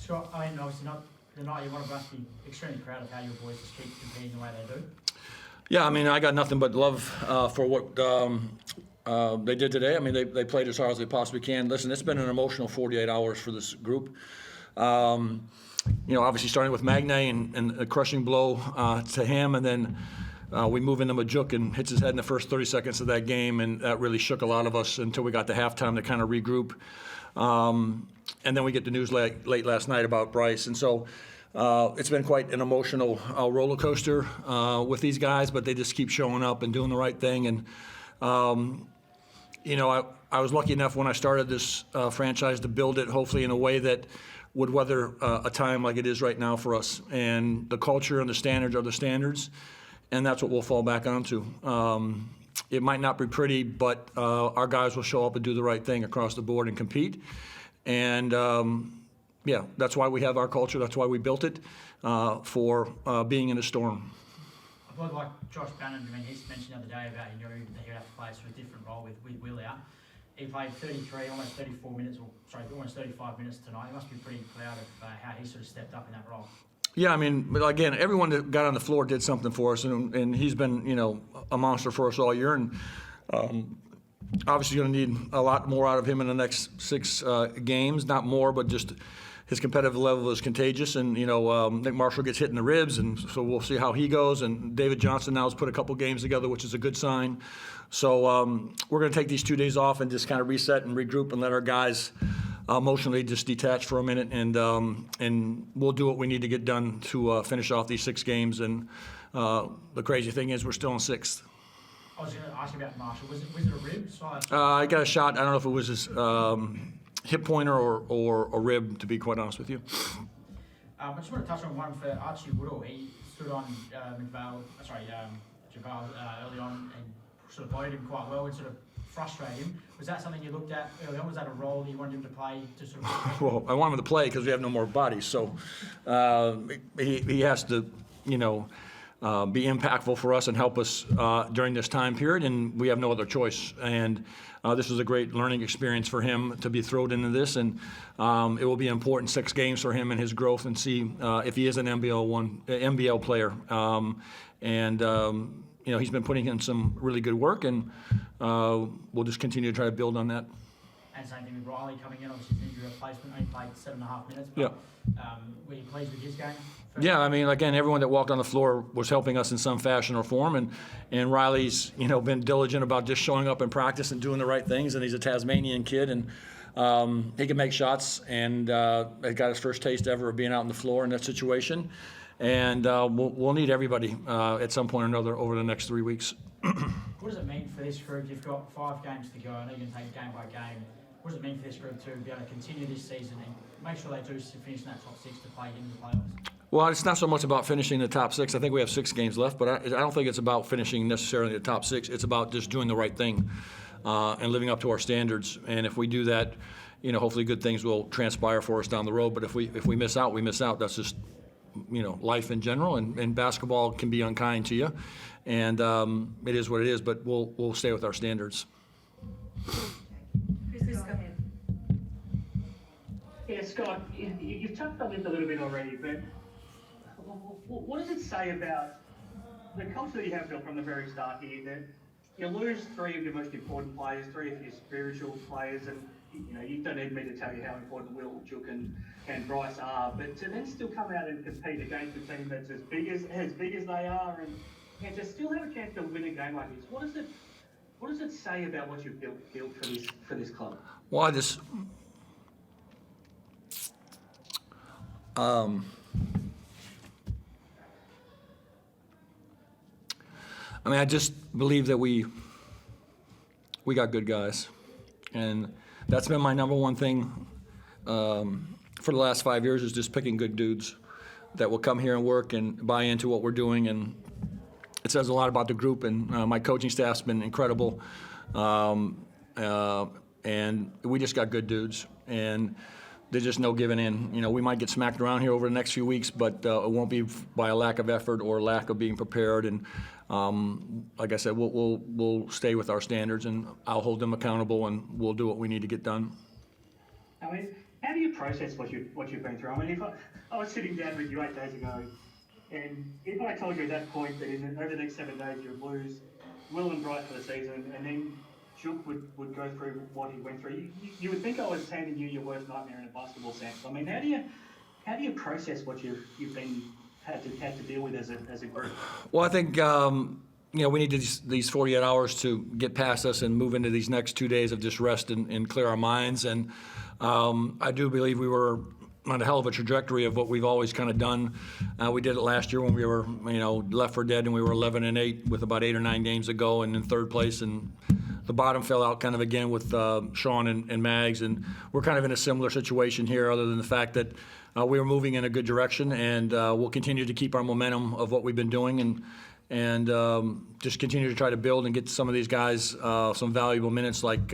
Scott, I mean, obviously not the night you must be extremely proud of how your boys just keep competing the way they do. Yeah, I mean, I got nothing but love for what they did today. I mean, they played as hard as they possibly can. Listen, it's been an emotional 48 hours for this group. Obviously starting with Magnay and a crushing blow to him, and then we move into Majuk and hits his head in the first 30 seconds of that game, and that really shook a lot of us until we got to halftime to kind of regroup. And then we get the news late last night about Bryce. And so it's been quite an emotional roller coaster with these guys, but they just keep showing up and doing the right thing. And, I was lucky enough when I started this franchise to build it, hopefully in a way that would weather a time like it is right now for us. And the culture and the standards are the standards, and that's what we'll fall back onto. It might not be pretty, but our guys will show up and do the right thing across the board and compete. And, that's why we have our culture. That's why we built it for being in a storm. I thought like Josh Bannon, I mean, he's mentioned the other day about that he would have to play sort of a different role with Will out. He played 33, almost 34 minutes, almost 35 minutes tonight. He must be pretty proud of how he sort of stepped up in that role. Yeah, I mean, but again, everyone that got on the floor did something for us, and he's been, a monster for us all year. And obviously going to need a lot more out of him in the next 6 games. Not more, but just his competitive level is contagious. And, Nick Marshall gets hit in the ribs, and so we'll see how he goes. And David Johnson now has put a couple games together, which is a good sign. So we're going to take these 2 days off and just kind of reset and regroup and let our guys emotionally just detach for a minute. And we'll do what we need to get done to finish off these 6 games. And the crazy thing is we're still in 6th. I was going to ask you about Marshall. Was it a rib? I got a shot. I don't know if it was his hip pointer or a rib, to be quite honest with you. I just want to touch on one for Archie Woodall. He stood on Javal early on and sort of played him quite well and sort of frustrated him. Was that something you looked at early on? Was that a role that you wanted him to play to sort of? Well, I want him to play because we have no more bodies. So he has to, be impactful for us and help us during this time period, and we have no other choice. And this was a great learning experience for him to be thrown into this, and it will be important 6 games for him and his growth, and see if he is an NBL player. He's been putting in some really good work, and we'll just continue to try to build on that. And same thing with Riley coming in, obviously he's injury replacement, only played 7.5 minutes. But, were you pleased with his game? Yeah, I mean, again, everyone that walked on the floor was helping us in some fashion or form, and Riley's, been diligent about just showing up in practice and doing the right things, and he's a Tasmanian kid, and he can make shots, and he got his first taste ever of being out on the floor in that situation, and we'll need everybody at some point or another over the next 3 weeks. What does it mean for this group? You've got 5 games to go. I know you can take game by game. What does it mean for this group to be able to continue this season and make sure they do finish in that top 6 to play into the playoffs? Well, it's not so much about finishing the top 6. I think we have 6 games left, but I don't think it's about finishing necessarily the top 6. It's about just doing the right thing and living up to our standards. And if we do that, hopefully good things will transpire for us down the road. But if we miss out, we miss out. That's just, life in general. And basketball can be unkind to you. And it is what it is, but we'll stay with our standards. Chris, go ahead. Yeah, Scott, you've touched on this a little bit already, but what does it say about the culture that you have built from the very start here, that you lose 3 of your most important players, 3 of your spiritual players, and you don't need me to tell you how important Will, Juk, and Bryce are, but to then still come out and compete against a team that's as big as they are, and to still have a chance to win a game like this, what does it say about what you've built for this club? Well, I just believe that we got good guys, and that's been my number one thing for the last 5 years, is just picking good dudes that will come here and work and buy into what we're doing. And it says a lot about the group, and my coaching staff's been incredible, and we just got good dudes, and there's just no giving in. We might get smacked around here over the next few weeks, but it won't be by a lack of effort or lack of being prepared. And like I said, we'll stay with our standards, and I'll hold them accountable, and we'll do what we need to get done. I mean, how do you process what you've been through? I mean, if I was sitting down with you 8 days ago, and if I told you at that point that over the next 7 days you'd lose Will and Bright for the season, and then Shook would go through what he went through, you would think I was handing you your worst nightmare in a basketball sense. I mean, how do you process what you've had to deal with as a group? Well, I think we need these 48 hours to get past us and move into these next 2 days of just rest and clear our minds. And I do believe we were on a hell of a trajectory of what we've always kind of done. We did it last year when we were, left for dead, and we were 11-8 with about 8 or 9 games to go, and in third place. And the bottom fell out kind of again with Sean and Mags, and we're kind of in a similar situation here, other than the fact that we were moving in a good direction, and we'll continue to keep our momentum of what we've been doing, and just continue to try to build and get some of these guys some valuable minutes like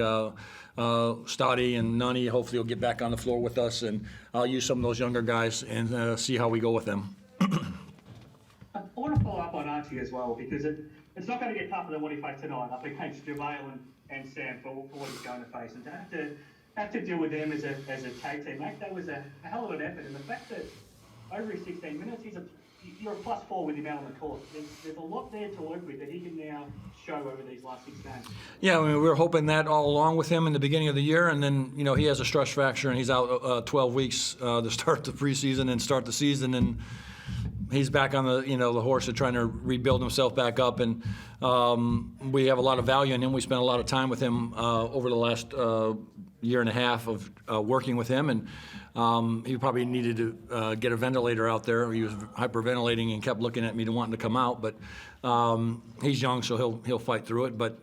Stoddy and Nunny. Hopefully he'll get back on the floor with us, and I'll use some of those younger guys and see how we go with them. I want to follow up on Archie as well, because it's not going to get tougher than what he faced tonight up against JaVale and Sam for what he's going to face. And to have to deal with them as a tag team, mate, that was a hell of an effort. And the fact that over his 16 minutes, you're a +4 with him out on the court. There's a lot there to work with that he can now show over these last 6 games. Yeah, I mean, we were hoping that all along with him in the beginning of the year, and then he has a stress fracture and he's out 12 weeks to start the preseason and start the season, and he's back on the horse of trying to rebuild himself back up, and we have a lot of value in him. We spent a lot of time with him over the last year and a half of working with him, and he probably needed to get a ventilator out there. He was hyperventilating and kept looking at me and wanting to come out, but he's young, so he'll fight through it. But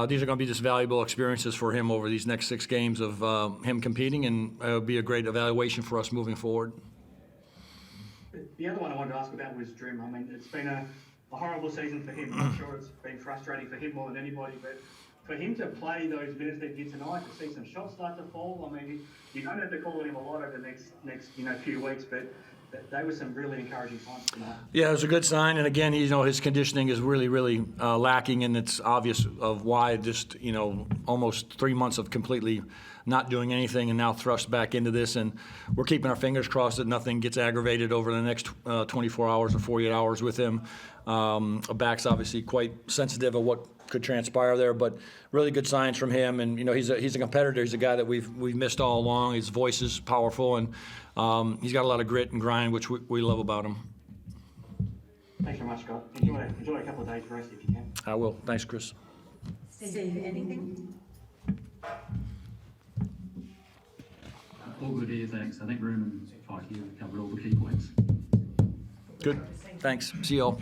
these are going to be just valuable experiences for him over these next 6 games of him competing, and it'll be a great evaluation for us moving forward. The other one I wanted to ask about was Drim. I mean, it's been a horrible season for him. I'm sure it's been frustrating for him more than anybody, but for him to play those minutes that he did tonight, to see some shots start to fall, I mean, you don't have to call on him a lot over the next few weeks, but they were some really encouraging signs tonight. Yeah, it was a good sign, and again, his conditioning is really, really lacking, and it's obvious of why. Just almost 3 months of completely not doing anything, and now thrust back into this, and we're keeping our fingers crossed that nothing gets aggravated over the next 24 hours or 48 hours with him. A back's obviously quite sensitive of what could transpire there, but really good signs from him, and he's a competitor. He's a guy that we've missed all along. His voice is powerful, and he's got a lot of grit and grind, which we love about him. Thanks very much, Scott. Enjoy a couple of days rest if you can. I will. Thanks, Chris. Steve, anything? All good here, thanks. I think Room and Pike here covered all the key points. Good. Thanks. See you all.